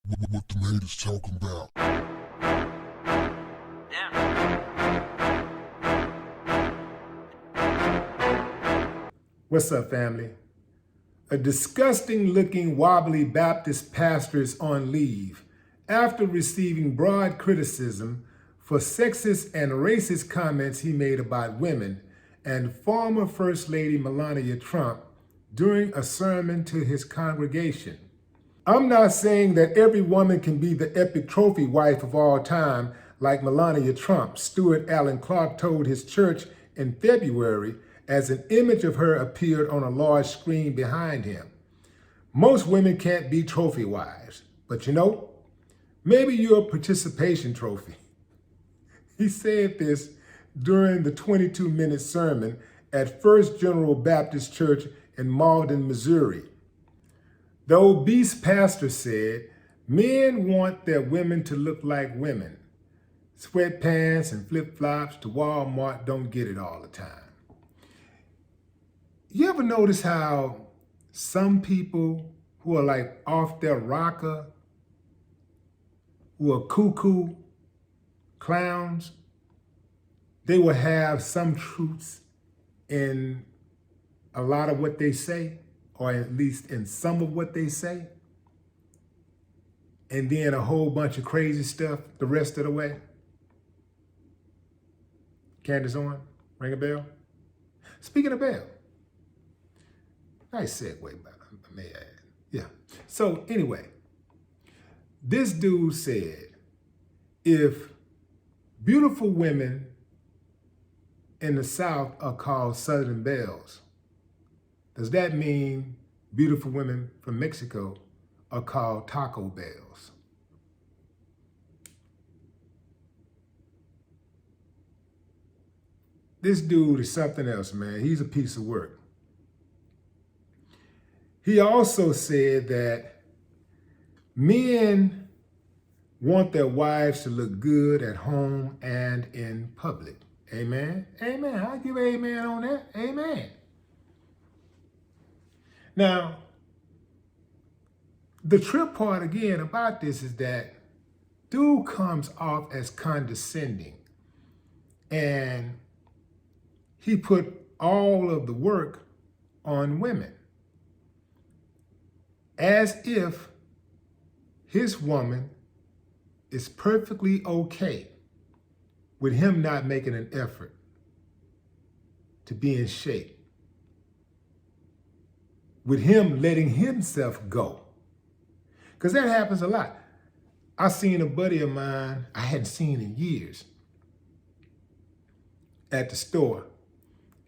What the haters talking about? What's up, family? A disgusting looking wobbly Baptist pastor is on leave after receiving broad criticism for sexist and racist comments he made about women and former First Lady Melania Trump during a sermon to his congregation. I'm not saying that every woman can be the epic trophy wife of all time like Melania Trump, Stuart Allen Clark told his church in February as an image of her appeared on a large screen behind him. Most women can't be trophy wives, but maybe you're a participation trophy. He said this during the 22-minute sermon at First General Baptist Church in Malden, Missouri. The obese pastor said, men want their women to look like women. Sweatpants and flip-flops to Walmart don't get it all the time. You ever notice how some people who are like off their rocker, who are cuckoo clowns, they will have some truths in a lot of what they say, or at least in some of what they say, and then a whole bunch of crazy stuff the rest of the way? Candace on? Ring a bell? Speaking of bell, nice segue, but I may add. Yeah. So anyway, this dude said, if beautiful women in the South are called Southern belles, does that mean beautiful women from Mexico are called Taco Bells? This dude is something else, man. He's a piece of work. He also said that men want their wives to look good at home and in public. Amen? Amen. I give amen on that. Amen. Now, the trip part again about this is that dude comes off as condescending, and he put all of the work on women, as if his woman is perfectly okay with him not making an effort to be in shape, with him letting himself go. Because that happens a lot. I seen a buddy of mine I hadn't seen in years at the store,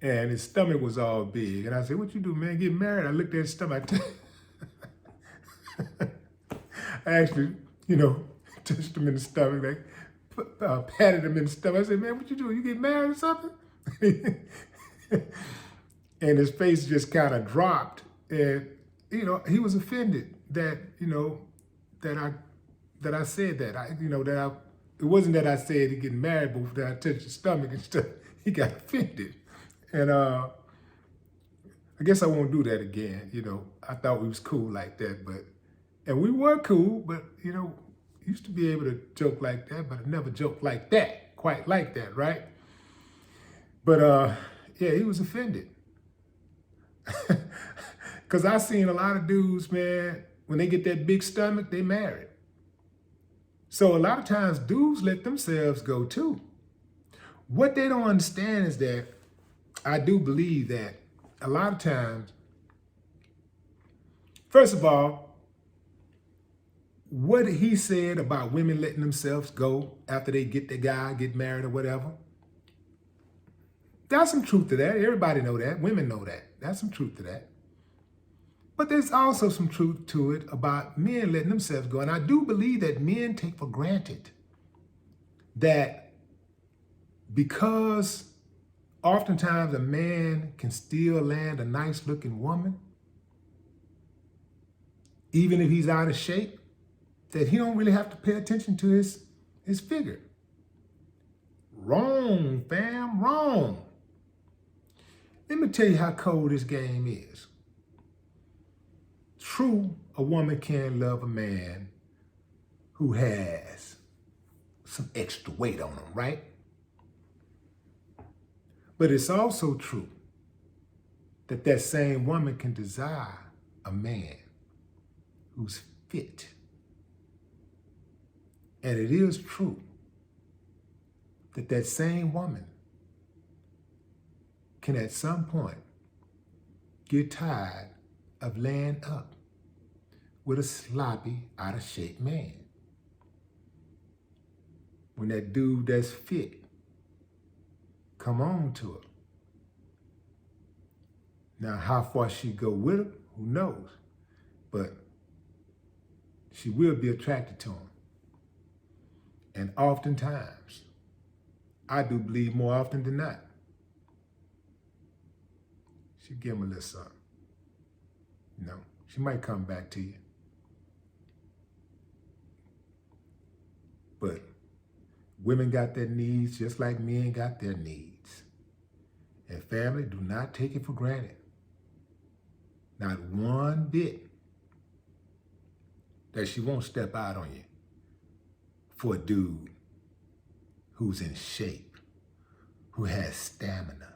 and his stomach was all big. And I said, what you do, man? Get married? I looked at his stomach. I actually, touched him in the stomach, like patted him in the stomach. I said, man, what you doing? You get married or something? And his face just kind of dropped. And, he was offended that, that I said that. It wasn't that I said he getting married, but that I touched his stomach and stuff. He got offended. And I guess I won't do that again. I thought we was cool like that, and we were cool, but, used to be able to joke like that, but I never joked like that, quite like that, right? But yeah, he was offended. Because I seen a lot of dudes, man, when they get that big stomach, they married. So a lot of times dudes let themselves go too. What they don't understand is that I do believe that a lot of times, first of all, what he said about women letting themselves go after they get the guy, get married or whatever, there's some truth to that. Everybody know that. Women know that. There's some truth to that. But there's also some truth to it about men letting themselves go. And I do believe that men take for granted that because oftentimes a man can still land a nice looking woman, even if he's out of shape, that he don't really have to pay attention to his figure. Wrong, fam, wrong. Let me tell you how cold this game is. True, a woman can love a man who has some extra weight on them, right? But it's also true that that same woman can desire a man who's fit. And it is true that that same woman can at some point get tired of laying up with a sloppy, out of shape man. When that dude that's fit come on to her. Now, how far she go with him, who knows? But she will be attracted to him. And oftentimes, I do believe more often than not, she give him a little something. You know, she might come back to you. But women got their needs just like men got their needs. And family, do not take it for granted. Not one bit that she won't step out on you for a dude who's in shape, who has stamina,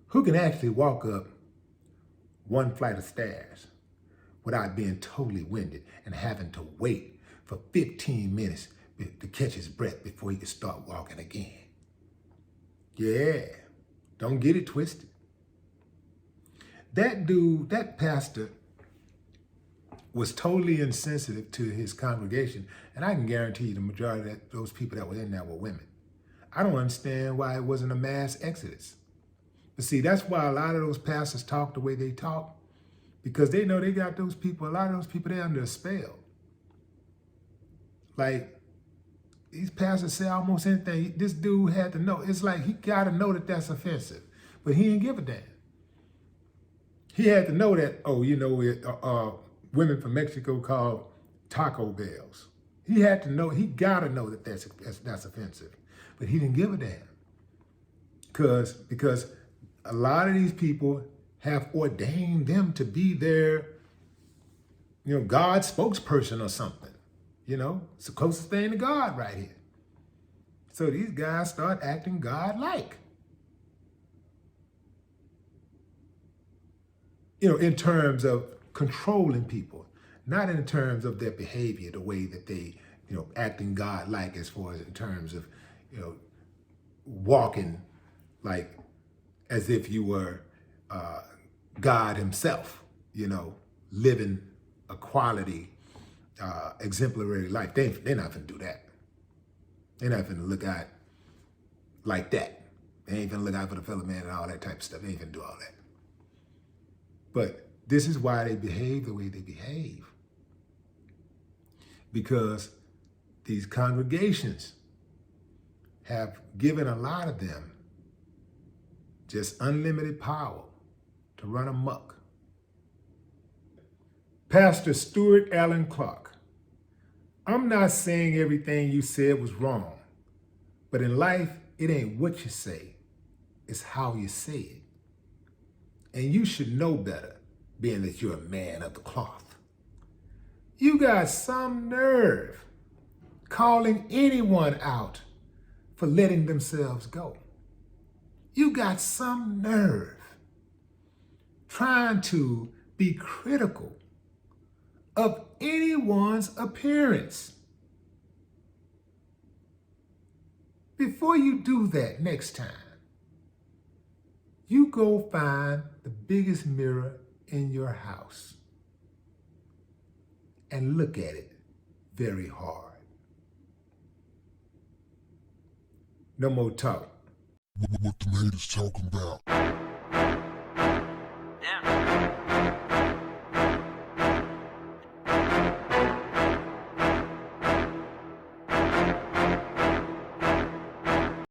who can actually walk up one flight of stairs without being totally winded and having to wait for 15 minutes to catch his breath before he can start walking again. Yeah, don't get it twisted. That dude, that pastor, was totally insensitive to his congregation, and I can guarantee you the majority of those people that were in there were women. I don't understand why it wasn't a mass exodus. But see, that's why a lot of those pastors talk the way they talk, because they know they got those people, a lot of those people, they're under a spell. Like, these pastors say almost anything. This dude had to know. It's like he got to know that that's offensive, but he didn't give a damn. He had to know that, oh, you know, women from Mexico called Taco Bells. He had to know, he got to know that that's offensive, but he didn't give a damn. Because a lot of these people have ordained them to be their, you know, God's spokesperson or something. You know, it's the closest thing to God right here. So these guys start acting God-like. You know, in terms of controlling people, not in terms of their behavior, the way that they, you know, acting God-like as far as in terms of, you know, walking like as if you were God himself, you know, living a quality, exemplary life. They're not gonna do that. They're not gonna look out like that. They ain't gonna look out for the fellow man and all that type of stuff. They ain't gonna do all that. But this is why they behave the way they behave. Because these congregations have given a lot of them just unlimited power to run amok. Pastor Stuart Allen Clark, I'm not saying everything you said was wrong, but in life, it ain't what you say, it's how you say it. And you should know better, being that you're a man of the cloth. You got some nerve calling anyone out for letting themselves go. You got some nerve trying to be critical of anyone's appearance. Before you do that next time, you go find the biggest mirror in your house and look at it very hard. No more talk. What the haters talking about?